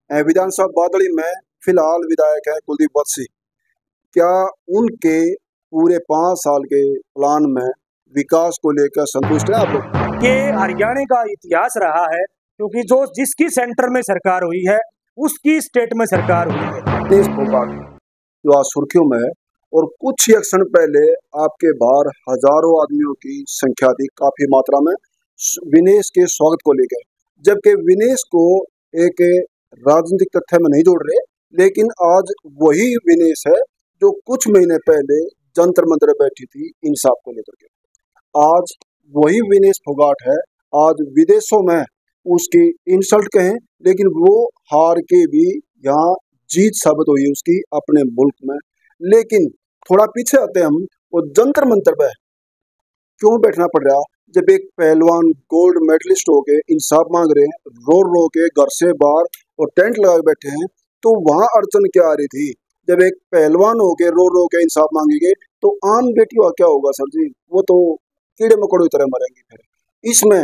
विधानसभा बादली में फिलहाल विधायक है कुलदीप वत्सी। क्या उनके पूरे 5 साल के प्लान में विकास को लेकर संतुष्ट है आप लोग? ये हरियाणा का इतिहास रहा है, क्योंकि जो जिसकी सेंटर में सरकार हुई है उसकी स्टेट में सरकार हुई है। विनेश फोगाट जो आज सुर्खियों में है, और कुछ ही क्षण पहले आपके बाहर हजारों आदमियों की संख्या थी काफी मात्रा में विनेश के स्वागत को लेकर, जबकि विनेश को एक राजनीतिक तथ्य में नहीं जोड़ रहे, लेकिन आज वही विनेश है जो कुछ महीने पहले जंतर मंतर बैठी थी इंसाफ को लेकर के। आज वही विनेश फोगाट है। आज विदेशों में उसकी इंसल्ट कहें, लेकिन वो हार के भी यहाँ जीत साबित हुई उसकी अपने मुल्क में। लेकिन थोड़ा पीछे आते हम, वो जंतर मंतर पे क्यों बैठना पड़ रहा, जब एक पहलवान गोल्ड मेडलिस्ट होके इंसाफ मांग रहे हैं, रो रो के घर से बाहर और टेंट लगा के बैठे हैं, तो वहां अड़चन क्या आ रही थी? जब एक पहलवान होके रो रो के इंसाफ मांगेंगे तो आम बेटी का क्या होगा सर जी? वो तो कीड़े मकोड़ों की तरह मरेंगे। फिर इसमें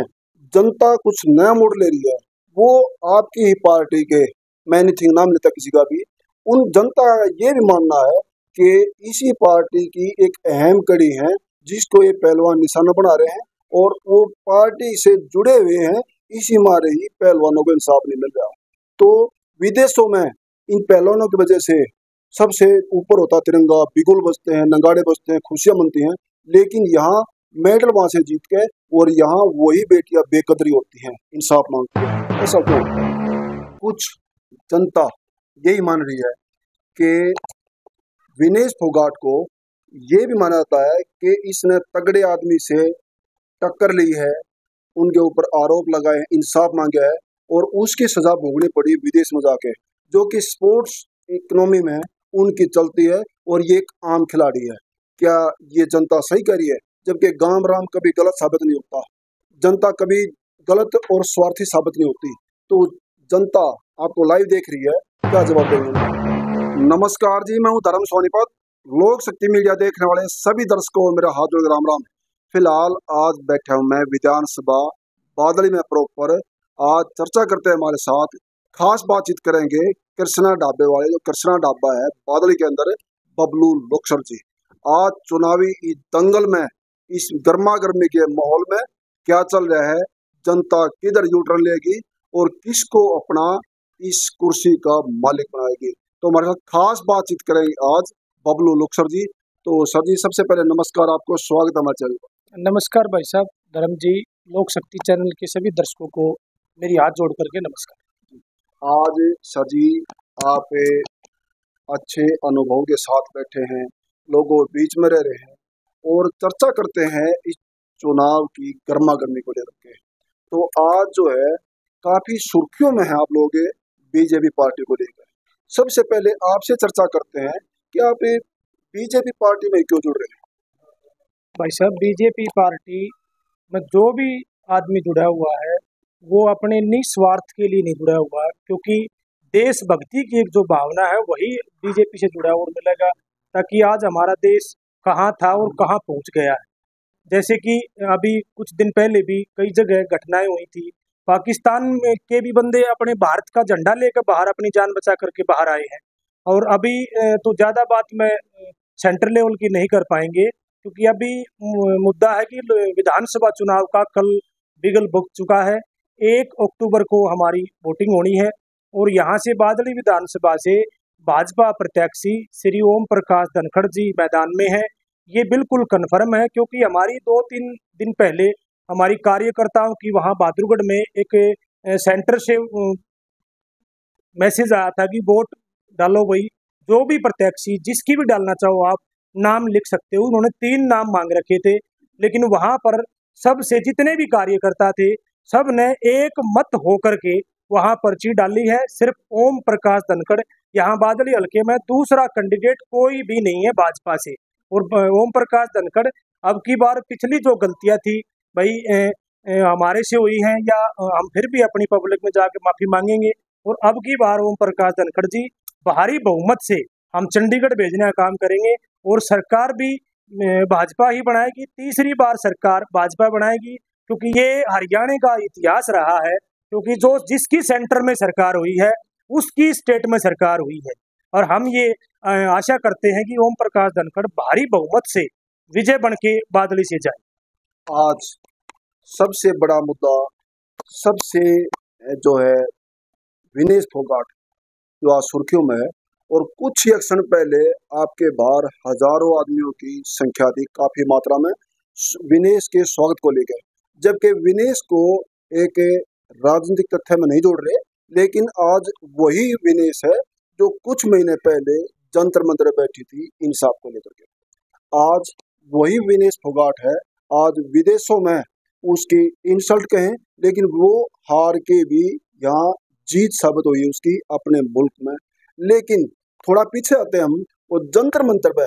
जनता कुछ नया मोड़ ले रही है। वो आपकी ही पार्टी के, मैं नहीं नाम लेता किसी का भी, उन जनता का ये भी मानना है कि इसी पार्टी की एक अहम कड़ी है जिसको ये पहलवान निशाना बना रहे हैं, और वो पार्टी से जुड़े हुए हैं, इसी मारे ही पहलवानों को इंसाफ नहीं मिल रहा। तो विदेशों में इन पहलवानों की वजह से सबसे ऊपर होता तिरंगा, बिगुल बजते हैं, नगाड़े बजते हैं, खुशियां मनती हैं, लेकिन यहाँ मेडल वहां से जीत के और यहाँ वही बेटियां बेकदरी होती हैं, इंसाफ मांगती हैं। ऐसा क्यों? कुछ जनता यही मान रही है कि विनेश फोगाट को ये भी माना जाता है कि इसने तगड़े आदमी से टक्कर ली है, उनके ऊपर आरोप लगाए, इंसाफ मांगा है, और उसकी सजा भोगनी पड़ी विदेश में जाके, जो कि स्पोर्ट्स इकोनॉमी में उनकी चलती है, और ये एक आम खिलाड़ी है। क्या ये जनता सही कर रही है? जबकि गांव राम कभी गलत साबित नहीं होता, जनता कभी गलत और स्वार्थी साबित नहीं होती। तो जनता आपको लाइव देख रही है, क्या जवाब देंगे? नमस्कार जी, मैं हूँ धर्म सोनीपत। लोक शक्ति मीडिया देखने वाले सभी दर्शकों मेरा हाथ जोड़ राम राम। फिलहाल आज बैठा हूँ मैं विधानसभा बादली में प्रॉपर। आज चर्चा करते हैं, हमारे साथ खास बातचीत करेंगे कृष्णा ढाबे वाले, जो कृष्णा ढाबा है बादली के अंदर, बबलू लोकसर जी। आज चुनावी दंगल में, इस गर्मा गर्मी के माहौल में क्या चल रहा है, जनता किधर यूटर्न लेगी और किसको अपना इस कुर्सी का मालिक बनाएगी, तो हमारे साथ खास बातचीत करेंगे आज बबलू लोकसर जी। तो सर जी, सबसे पहले नमस्कार, आपको स्वागत है हमारे चैनल पर। नमस्कार भाई साहब, धर्म जी, लोक शक्ति चैनल के सभी दर्शकों को मेरी हाथ जोड़ करके नमस्कार। आज सर जी आप अच्छे अनुभव के साथ बैठे हैं, लोगों के बीच में रह रहे हैं और चर्चा करते हैं इस चुनाव की गर्मा गर्मी को लेकर के। तो आज जो है काफी सुर्खियों में है आप लोग बीजेपी पार्टी को लेकर। सबसे पहले आपसे चर्चा करते हैं कि आप बीजेपी पार्टी में क्यों जुड़ रहे हैं? भाई साहब, बीजेपी पार्टी में जो भी आदमी जुड़ा हुआ है वो अपने निस्वार्थ के लिए नहीं जुड़ा हुआ, क्योंकि देशभक्ति की एक जो भावना है वही बीजेपी से जुड़ा हुआ मिलेगा, ताकि आज हमारा देश कहाँ था और कहाँ पहुंच गया है। जैसे कि अभी कुछ दिन पहले भी कई जगह घटनाएं हुई थी, पाकिस्तान में के भी बंदे अपने भारत का झंडा लेकर बाहर अपनी जान बचा करके बाहर आए हैं। और अभी तो ज़्यादा बात मैं सेंटर लेवल की नहीं कर पाएंगे, क्योंकि अभी मुद्दा है कि विधानसभा चुनाव का कल बिगल बुक चुका है। 1 अक्टूबर को हमारी वोटिंग होनी है, और यहाँ से बादली विधानसभा से भाजपा प्रत्याशी श्री ओम प्रकाश धनखड़ जी मैदान में है। ये बिल्कुल कन्फर्म है, क्योंकि हमारी 2-3 दिन पहले हमारी कार्यकर्ताओं की वहाँ बहादुरगढ़ में एक सेंटर से मैसेज आया था कि वोट डालो भाई, जो भी प्रत्याशी जिसकी भी डालना चाहो आप नाम लिख सकते हो। उन्होंने 3 नाम मांग रखे थे, लेकिन वहाँ पर सबसे जितने भी कार्यकर्ता थे सब ने एक मत होकर के वहाँ पर्ची डाली है। सिर्फ ओम प्रकाश धनखड़, यहाँ बादली हल्के में दूसरा कैंडिडेट कोई भी नहीं है भाजपा से। और ओम प्रकाश धनखड़ अब की बार पिछली जो गलतियां थी भाई हमारे से हुई हैं, या हम फिर भी अपनी पब्लिक में जाके माफी मांगेंगे। और अब की बार ओम प्रकाश धनखड़ जी भारी बहुमत से हम चंडीगढ़ भेजने का काम करेंगे, और सरकार भी भाजपा ही बनाएगी। तीसरी बार सरकार भाजपा बनाएगी, क्योंकि ये हरियाणा का इतिहास रहा है, क्योंकि जो जिसकी सेंटर में सरकार हुई है उसकी स्टेट में सरकार हुई है। और हम ये आशा करते हैं कि ओम प्रकाश धनखड़ भारी बहुमत से विजय बन के बादली से जाए। आज सबसे बड़ा मुद्दा, सबसे जो है विनेश फोगाट जो आज सुर्खियों में है, और कुछ ही क्षण पहले आपके बाहर हजारों आदमियों की संख्या थी काफी मात्रा में विनेश के स्वागत को लेकर। जबकि विनेश को एक राजनीतिक तथ्य में नहीं जोड़ रहे, लेकिन आज वही विनेश है जो कुछ महीने पहले जंतर मंतर बैठी थी इंसाफ को लेकर के। आज वही विनेश फोगाट है। आज विदेशों में उसकी इंसल्ट कहें, लेकिन वो हार के भी यहाँ जीत साबित हुई उसकी अपने मुल्क में। लेकिन थोड़ा पीछे आते हैं हम, वो जंतर मंतर पे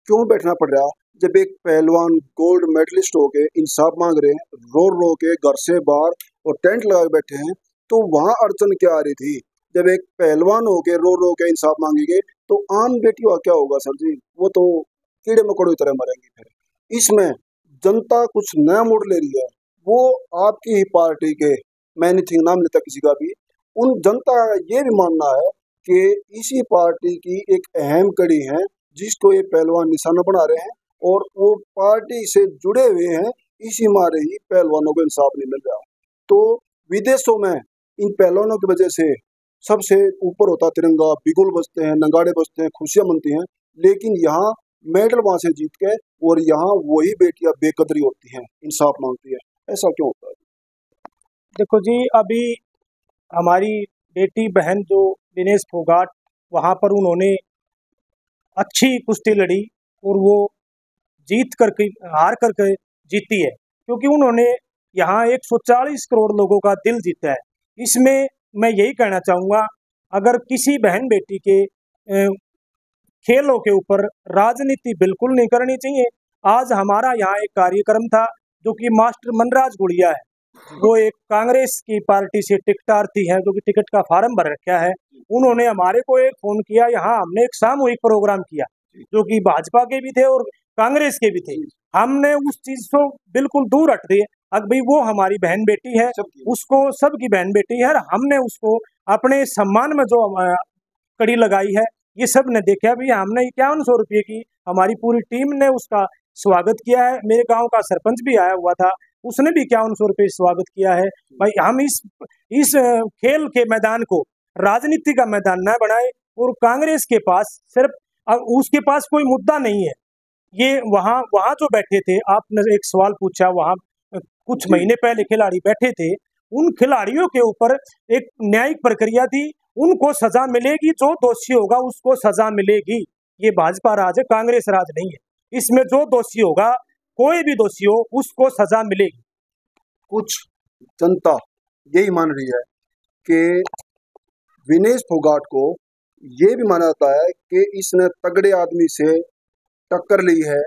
क्यों बैठना पड़ रहा जब एक पहलवान गोल्ड मेडलिस्ट होके इंसाफ मांग रहे हैं, रो रो के घर से बाहर और टेंट लगा के बैठे हैं, तो वहां अड़चन क्या आ रही थी? जब एक पहलवान होके रो रो के इंसाफ मांगेंगे तो आम बेटी का क्या होगा सर जी? वो तो कीड़े मकोड़ों की तरह मरेंगे। फिर इसमें जनता कुछ नया मोड़ ले रही है। वो आपकी ही पार्टी के, मैं नहीं नाम लेता किसी का भी, उन जनता का ये भी मानना है कि इसी पार्टी की एक अहम कड़ी है जिसको ये पहलवान निशाना बना रहे हैं, और वो पार्टी से जुड़े हुए हैं, इसी मारे ही पहलवानों को इंसाफ नहीं मिल रहा। तो विदेशों में इन पहलवानों की वजह से सबसे ऊपर होता तिरंगा, बिगुल बजते हैं, नगाड़े बजते हैं, खुशियां मनती हैं, लेकिन यहाँ मेडल वहां से जीत के और यहाँ वही बेटियां बेकदरी होती हैं, इंसाफ मांगती है। ऐसा क्यों होता है? देखो जी, अभी हमारी बेटी बहन जो विनेश फोगाट, वहाँ पर उन्होंने अच्छी कुश्ती लड़ी और वो जीत करके हार करके जीती है, क्योंकि उन्होंने यहाँ 140 करोड़ लोगों का दिल जीता है। इसमें मैं यही कहना चाहूँगा, अगर किसी बहन बेटी के खेलों के ऊपर राजनीति बिल्कुल नहीं करनी चाहिए। आज हमारा यहाँ एक कार्यक्रम था जो कि मास्टर मनराज गुड़िया है, वो एक कांग्रेस की पार्टी से टिकटार्थी है, जो कि टिकट का फार्म भर रखा है। उन्होंने हमारे को एक फोन किया, यहाँ हमने एक सामूहिक प्रोग्राम किया जो कि भाजपा के भी थे और कांग्रेस के भी थे। हमने उस चीज को बिल्कुल दूर हट दिए। अब भाई वो हमारी बहन बेटी है, उसको सबकी बहन बेटी है, हमने उसको अपने सम्मान में जो कड़ी लगाई है, ये सब ने देखा। भी हमने 5100 रुपये की हमारी पूरी टीम ने उसका स्वागत किया है। मेरे गांव का सरपंच भी आया हुआ था, उसने भी 5100 रुपये स्वागत किया है। भाई हम इस खेल के मैदान को राजनीति का मैदान न बनाए, और कांग्रेस के पास सिर्फ उसके पास कोई मुद्दा नहीं है। ये वहाँ जो बैठे थे, आपने एक सवाल पूछा, वहाँ कुछ महीने पहले खिलाड़ी बैठे थे, उन खिलाड़ियों के ऊपर एक न्यायिक प्रक्रिया थी, उनको सजा मिलेगी, जो दोषी होगा उसको सजा मिलेगी। ये भाजपा राज है, कांग्रेस राज नहीं है। इसमें जो दोषी होगा, कोई भी दोषी हो, उसको सजा मिलेगी। कुछ जनता यही मान रही है कि विनेश फोगाट को ये भी माना जाता है कि इसने तगड़े आदमी से टक्कर ली है,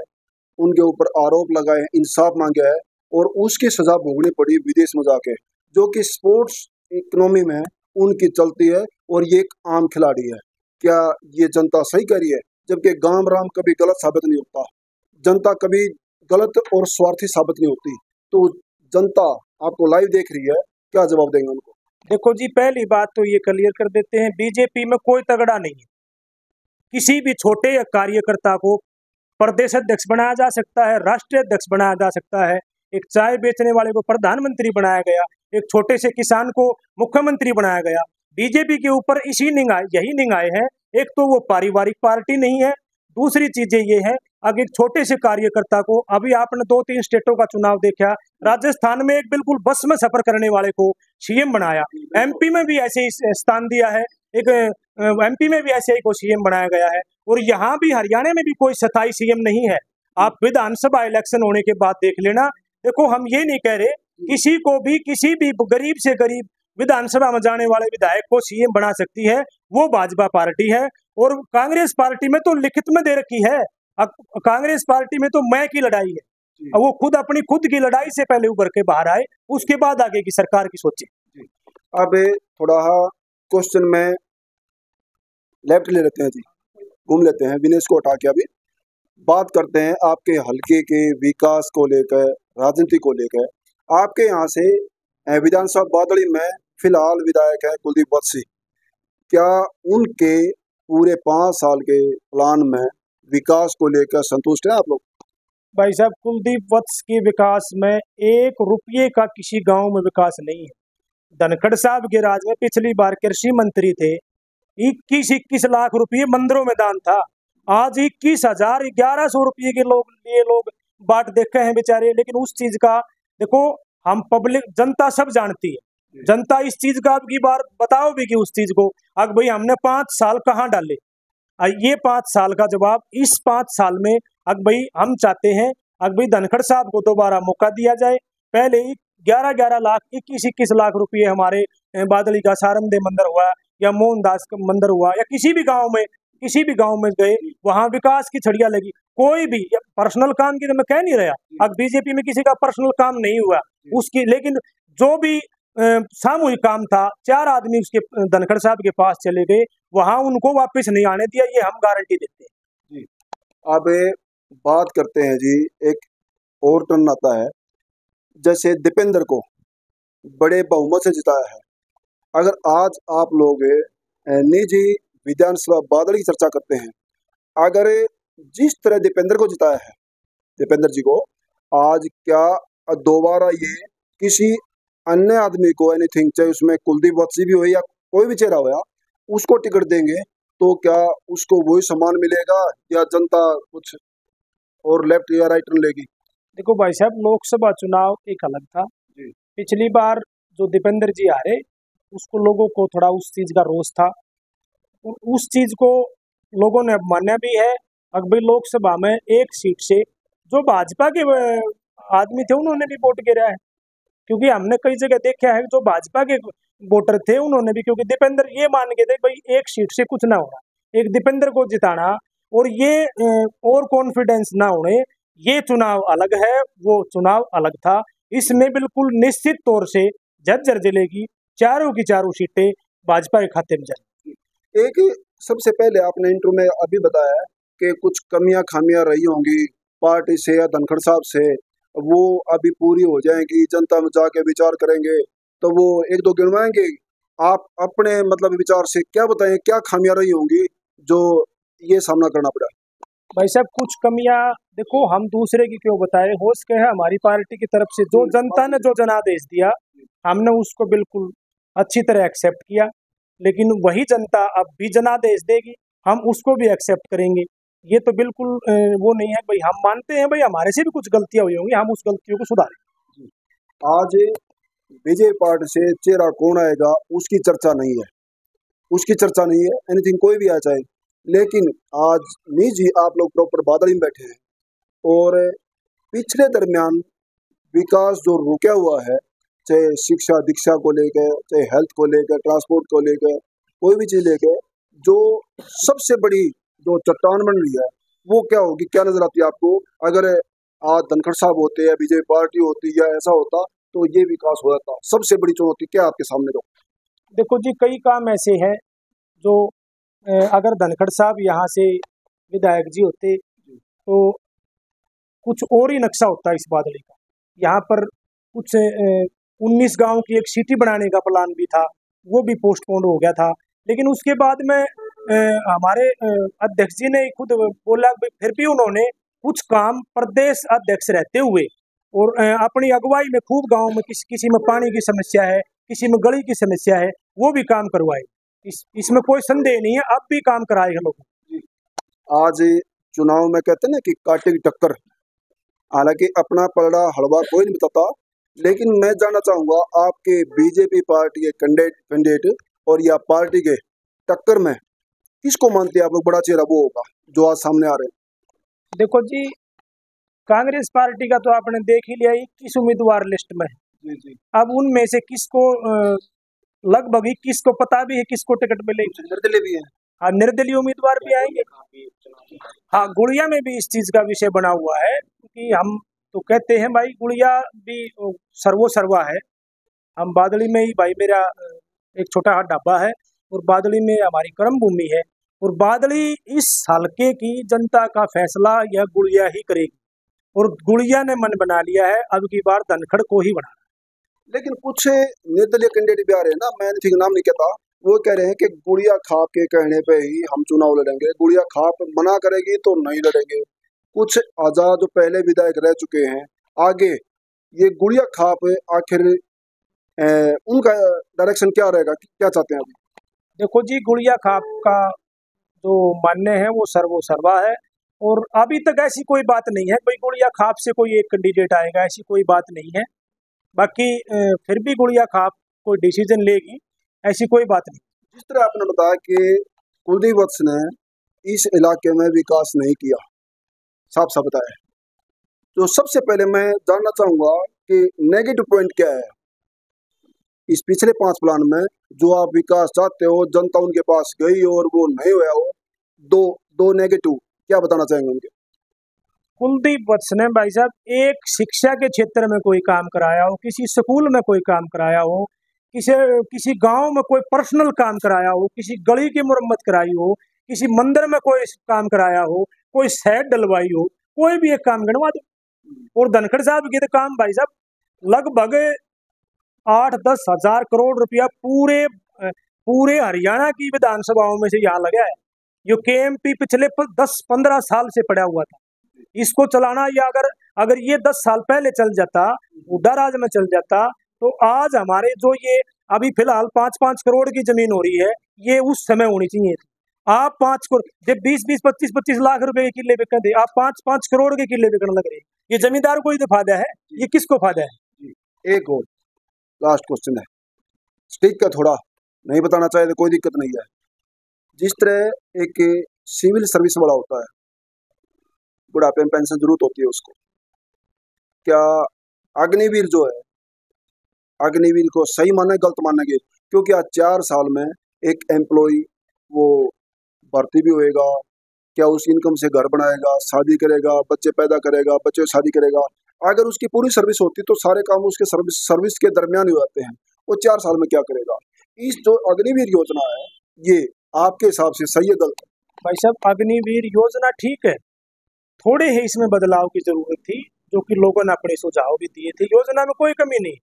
उनके ऊपर आरोप लगाए, इंसाफ मांगा है, और उसकी सजा भोगनी पड़ी विदेश में जाके, जो कि स्पोर्ट्स इकोनॉमी में उनकी चलती है, और ये एक आम खिलाड़ी है। क्या ये जनता सही कर रही है? जबकि गाम राम कभी गलत साबित नहीं होता, जनता कभी गलत और स्वार्थी साबित नहीं होती। तो जनता आपको लाइव देख रही है, क्या जवाब देंगे उनको? देखो जी, पहली बात तो ये क्लियर कर देते हैं, बीजेपी में कोई तगड़ा नहीं है। किसी भी छोटे कार्यकर्ता को प्रदेश अध्यक्ष बनाया जा सकता है, राष्ट्रीय अध्यक्ष बनाया जा सकता है, एक चाय बेचने वाले को प्रधानमंत्री बनाया गया, एक छोटे से किसान को मुख्यमंत्री बनाया गया। बीजेपी के ऊपर यही निगाहें है। एक तो वो पारिवारिक पार्टी नहीं है, दूसरी चीजें ये है, अगर एक छोटे से कार्यकर्ता को, अभी आपने 2-3 स्टेटों का चुनाव देखा, राजस्थान में एक बिल्कुल बस में सफर करने वाले को सीएम बनाया, एमपी में भी ऐसे ही स्थान दिया है, एक एमपी में भी ऐसे ही को सीएम बनाया गया है, और यहाँ भी हरियाणा में भी कोई स्थायी सीएम नहीं है। आप विधानसभा इलेक्शन होने के बाद देख लेना। देखो, हम ये नहीं कह रहे किसी भी गरीब से गरीब विधानसभा में जाने वाले विधायक को सीएम बना सकती है, वो भाजपा पार्टी है। और कांग्रेस पार्टी में तो लिखित में दे रखी है, कांग्रेस पार्टी में तो मैं की लड़ाई है, वो खुद अपनी खुद की लड़ाई से पहले उभर के बाहर आए, उसके बाद आगे की सरकार की सोचे। अब थोड़ा क्वेश्चन में लेफ्ट ले लेते हैं जी, घूम लेते हैं, विनेश को हटा के अभी बात करते हैं आपके हल्के के विकास को लेकर, राजनीति को लेकर। आपके यहाँ से विधानसभा बादली में फिलहाल विधायक है कुलदीप बत्सी। क्या उनके पूरे 5 साल के प्लान में विकास को लेकर संतुष्ट हैं आप लोग? भाई साहब, कुलदीप वत्स के विकास में 1 रुपये का किसी गांव में विकास नहीं है। धनखड़ साहब के राज में पिछली बार कृषि मंत्री थे, 21 लाख रुपये मंदिरों में दान था। आज 21,1100 रुपये के लोग बाट देखे हैं बेचारे। लेकिन उस चीज का देखो, हम पब्लिक जनता सब जानती है, जनता इस चीज का अब की बार बताओ भी कि उस चीज को अब भाई हमने 5 साल कहाँ डाले। ये 5 साल का जवाब इस 5 साल में अब भाई हम चाहते हैं अब भाई धनखड़ साहब को दोबारा मौका दिया जाए। पहले ही 11-11 लाख 21-21 लाख रुपये हमारे बादली का सारंदे मंदिर हुआ या मोहनदास का मंदिर हुआ या किसी भी गांव में गए, वहां विकास की छड़िया लगी। कोई भी पर्सनल काम की तो मैं कह नहीं रहा, अब बीजेपी में किसी का पर्सनल काम नहीं हुआ उसकी, लेकिन जो भी सामूहिक काम था, 4 आदमी उसके धनखड़ साहब के पास चले गए, वहां उनको वापस नहीं आने दिया, ये हम गारंटी देते हैं जी। अब बात करते हैं जी, एक और टर्न आता है, जैसे दीपेंद्र को बड़े बहुमत से जिताया है। अगर आज आप लोग निजी विधानसभा बादल की चर्चा करते हैं, अगर जिस तरह दीपेंद्र को जिताया है, दीपेंद्र जी को, आज क्या दोबारा ये किसी अन्य आदमी को एनीथिंग, चाहे उसमें कुलदीप वत्स भी हो या कोई भी चेहरा हो, उसको टिकट देंगे तो क्या उसको वही सम्मान मिलेगा या जनता कुछ और लेफ्ट या राइट टर्न लेगी? देखो भाई साहब, लोकसभा चुनाव एक अलग था जी। पिछली बार जो दीपेंद्र जी हारे, उसको लोगों को थोड़ा उस चीज का रोष था और उस चीज को लोगों ने अब माना भी है। अब भाई लोकसभा में एक सीट से जो भाजपा के आदमी थे उन्होंने भी वोट गिरा है, क्योंकि हमने कई जगह देखा है जो भाजपा के वोटर थे उन्होंने भी, क्योंकि दीपेंद्र ये मान के थे भाई एक सीट से कुछ ना होना, एक दीपेंद्र को जिताना और ये और कॉन्फिडेंस ना होने, ये चुनाव अलग है, वो चुनाव अलग था। इसमें बिल्कुल निश्चित तौर से झज्जर जिले की चारों की चारों सीटें भाजपा के खाते में जाएंगी। एक सबसे पहले आपने इंटरव्यू में अभी बताया कि कुछ कमियां खामियां रही होंगी पार्टी से या धनखड़ साहब से, वो अभी पूरी हो जाएंगी, जनता में जाके विचार करेंगे, तो वो एक दो गिनवाएंगे। आप अपने मतलब विचार से क्या बताएं, क्या खामियां रही होंगी जो ये सामना करना पड़ा? भाई साहब, कुछ कमियां देखो, हम दूसरे की क्यों बताए, हो सके है हमारी पार्टी की तरफ से जो जनता ने जो जनादेश दिया हमने उसको बिल्कुल अच्छी तरह एक्सेप्ट किया, लेकिन वही जनता अब भी जनादेश देगी, हम उसको भी एक्सेप्ट करेंगे। ये तो बिल्कुल वो नहीं है भाई, हम मानते हैं भाई हमारे से भी कुछ गलतियां हुई होंगी, हम उस गलतियों को सुधारें। आज बीजेपी पार्टी से चेहरा कौन आएगा उसकी चर्चा नहीं है, उसकी चर्चा नहीं है, एनीथिंग कोई भी आ जाए, लेकिन आज निजी आप लोग प्रॉपर बादल में बैठे हैं और पिछले दरमियान विकास जो रुका हुआ है, चाहे शिक्षा दीक्षा को लेकर, चाहे हेल्थ को लेकर, ट्रांसपोर्ट को लेकर, कोई भी चीज लेकर, जो सबसे बड़ी जो चट्टान बन रही है वो क्या होगी, क्या नजर आती है आपको? अगर आज धनखड़ साहब होते या बीजेपी पार्टी होती या ऐसा होता तो ये विकास हो जाता। सबसे बड़ी चुनौती क्या आपके सामने? तो देखो जी, कई काम ऐसे हैं जो अगर धनखड़ साहब यहाँ से विधायक जी होते तो कुछ और ही नक्शा होता है इस बादली का। यहाँ पर कुछ 19 गांव की एक सिटी बनाने का प्लान भी था, वो भी पोस्टपोन हो गया था। लेकिन उसके बाद में हमारे अध्यक्ष जी ने खुद बोला, फिर भी उन्होंने कुछ काम प्रदेश अध्यक्ष रहते हुए और अपनी अगुवाई में खूब गांव में किसी में पानी की समस्या है, किसी में गली की समस्या है, वो भी काम करवाए। इसमें कोई संदेह नहीं है, अब भी काम कराएगा लोग। आज चुनाव में कहते हैं ना कि कांटे की टक्कर, हालांकि अपना पलड़ा हलवा कोई नहीं बताता, लेकिन मैं जानना चाहूंगा आपके बीजेपी पार्टी के कैंडिडेट और या पार्टी के टक्कर में किसको मानते हैं आप लोग बड़ा चेहरा वो होगा जो आज सामने आ रहे हैं? देखो जी, कांग्रेस पार्टी का तो आपने देख ही लिया, 21 उम्मीदवार लिस्ट में है। जी। अब उनमें से किसको लगभग 21 को पता भी है किसको टिकट मिलेगी। निर्दलीय भी है। हाँ, निर्दलीय उम्मीदवार भी आएंगे। हाँ, गुड़िया में भी इस चीज का विषय बना हुआ है, क्योंकि हम तो कहते हैं भाई गुड़िया भी सर्वो सर्वा है। हम बादली में ही, भाई मेरा एक छोटा ढाबा है और बादली में हमारी कर्म भूमि है, और बादली इस हल्के की जनता का फैसला यह गुड़िया ही करेगी, और गुड़िया ने मन बना लिया है अब की बार धनखड़ को ही बनाना। लेकिन कुछ निर्दलीय कैंडिडेट भी आ रहे हैं ना, मैं नाम नहीं कहता, वो कह रहे हैं कि गुड़िया खाप के कहने पे ही हम चुनाव लड़ेंगे, गुड़िया खाप मना करेगी तो नहीं लड़ेंगे। कुछ आजाद जो पहले विधायक रह चुके हैं, आगे ये गुड़िया खाप आखिर उनका डायरेक्शन क्या रहेगा, क्या चाहते हैं अभी? देखो जी, गुड़िया खाप का जो मान्य है वो सर्वो सर्वा है, और अभी तक ऐसी कोई बात नहीं है भाई गुड़िया खाप से कोई एक कैंडिडेट आएगा, ऐसी कोई बात नहीं है। बाकी फिर भी गुड़िया खाप कोई डिसीजन लेगी, ऐसी कोई बात नहीं। जिस तरह आपने बताया कि कुलदीप वत्स ने इस इलाके में विकास नहीं किया, साफ साफ बताया, तो सबसे पहले मैं जानना चाहूंगा कि नेगेटिव पॉइंट क्या है इस पिछले 5 प्लान में, जो आप विकास चाहते हो, जनता उनके पास गई और वो नहीं हुआ हो, दो नेगेटिव क्या बताना चाहेंगे उनके? कुलदीप वत्स ने भाई साहब एक शिक्षा के क्षेत्र में कोई काम कराया हो, किसी स्कूल में कोई काम कराया हो, किसी गांव में कोई पर्सनल काम कराया हो, किसी गली की मुरम्मत कराई हो, किसी मंदिर में कोई काम कराया हो, कोई सैड डलवाई हो, कोई भी एक काम गिनवा दो। और धनखड़ साहब के तो काम भाई साहब लगभग 8-10 हजार करोड़ रुपया पूरे हरियाणा की विधानसभाओं में से यहाँ लगा है। जो केएमपी पिछले 10-15 साल से पड़ा हुआ था, इसको चलाना, या अगर ये 10 साल पहले चल जाता, हुड्डा राज में चल जाता, तो आज हमारे जो ये अभी फिलहाल 5-5 करोड़ की जमीन हो रही है, ये उस समय होनी चाहिए थी। आप 5 करोड़ जब 20-20, 25-25 लाख रुपए के किले बिकन थे, आप 5-5 करोड़ के किले बिकने लग रहे हैं। ये जमींदार को ही तो फायदा है, ये किसको फायदा है? एक और लास्ट क्वेश्चन है, स्टिक का थोड़ा नहीं बताना चाहे तो कोई दिक्कत नहीं है। जिस तरह एक सिविल सर्विस वाला होता है, बुढ़ापे में पेंशन जरूरत होती है उसको, क्या अग्निवीर जो है, अग्निवीर को सही माने गलत मानेंगे? क्योंकि आज 4 साल में एक एम्प्लॉय वो भर्ती भी होएगा, क्या उस इनकम से घर बनाएगा, शादी करेगा, बच्चे पैदा करेगा, बच्चे शादी करेगा? अगर उसकी पूरी सर्विस होती तो सारे काम उसके सर्विस के दरमियान ही होते हैं, वो 4 साल में क्या करेगा? इस जो अग्निवीर योजना है, ये आपके हिसाब से सही है गलत? भाई साहब, अग्निवीर योजना ठीक है, थोड़े ही इसमें बदलाव की जरूरत थी, जो कि लोगों ने अपने सुझाव भी दिए थे। योजना में कोई कमी नहीं,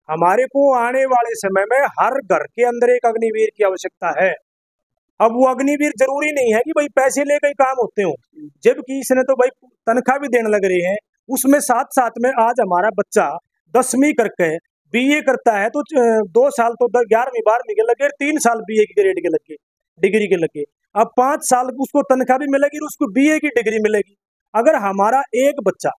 हमारे को आने वाले समय में हर घर के अंदर एक अग्निवीर की आवश्यकता है। अब वो अग्निवीर जरूरी नहीं है कि भाई पैसे लेकर ही काम होते हो, जबकि इसने तो भाई तनख्वाह भी देने लग रहे हैं। उसमें साथ साथ में आज हमारा बच्चा 10वीं करके बीए करता है, तो 2 साल तो 11वीं 12वीं के लगे, 3 साल बीए की ग्रेड के लगे, डिग्री के लगे। अब 5 साल उसको तनख्वाह भी मिलेगी और उसको बीए की डिग्री मिलेगी। अगर हमारा एक बच्चा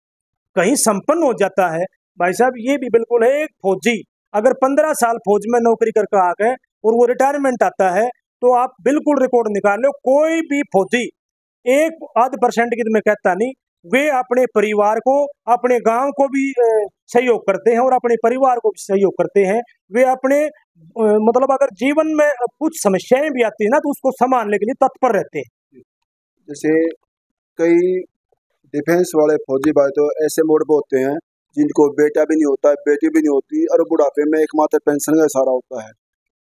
कहीं संपन्न हो जाता है, भाई साहब ये भी बिल्कुल है, एक फौजी अगर 15 साल फौज में नौकरी करके आ गए और वो रिटायरमेंट आता है, तो आप बिल्कुल रिकॉर्ड निकाल लो, कोई भी फौजी 1-8% की तो मैं कहता नहीं, वे अपने परिवार को, अपने गांव को भी सहयोग करते हैं और अपने परिवार को भी सहयोग करते हैं। वे अपने मतलब अगर जीवन में कुछ समस्याएं भी आती है ना, तो उसको संभालने के लिए तत्पर रहते हैं। जैसे कई डिफेंस वाले फौजी भाई तो ऐसे मोड पे होते हैं जिनको बेटा भी नहीं होता है, बेटी भी नहीं होती, और बुढ़ापे में एकमात्र पेंशन का इशारा होता है,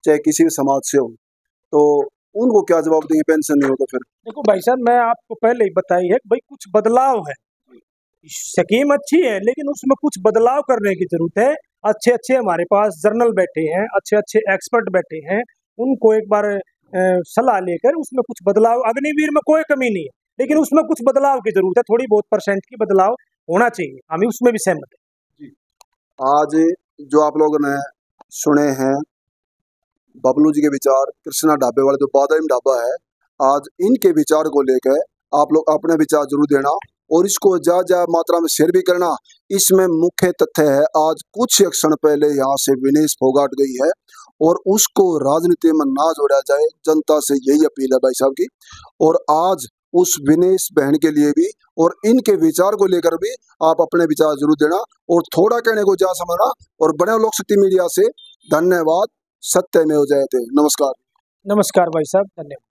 चाहे किसी भी समाज से हो, तो उनको क्या जवाब देंगे पेंशन नहीं हो तो? फिर देखो भाई साहब, मैं आपको पहले ही बताई है कि भाई कुछ बदलाव है, स्कीम अच्छी है लेकिन उसमें कुछ बदलाव करने की जरूरत है। अच्छे अच्छे हमारे पास जर्नल बैठे हैं, अच्छे अच्छे एक्सपर्ट बैठे हैं, उनको एक बार सलाह लेकर उसमें कुछ बदलाव, अग्निवीर में कोई कमी नहीं है लेकिन उसमें कुछ बदलाव की जरूरत है, थोड़ी बहुत % की बदलाव होना चाहिए, हम उसमें भी सहमत है। आज जो आप लोगों ने सुने हैं बबलू जी के विचार, कृष्णा ढाबे वाले जो बादाम ढाबा है, आज इनके विचार को लेकर आप लोग अपने विचार जरूर देना और इसको ज्यादा मात्रा में शेयर भी करना। इसमें मुख्य तथ्य है, आज कुछ एक क्षण पहले यहाँ से विनेश फोगाट गई है और उसको राजनीति में ना जोड़ा जाए, जनता से यही अपील है भाई साहब की। और आज उस विनेश बहन के लिए भी और इनके विचार को लेकर भी आप अपने विचार जरूर देना और थोड़ा कहने को जा समझना। और बने लोक शक्ति मीडिया से धन्यवाद। सत्यमेव जयते। नमस्कार। नमस्कार भाई साहब, धन्यवाद।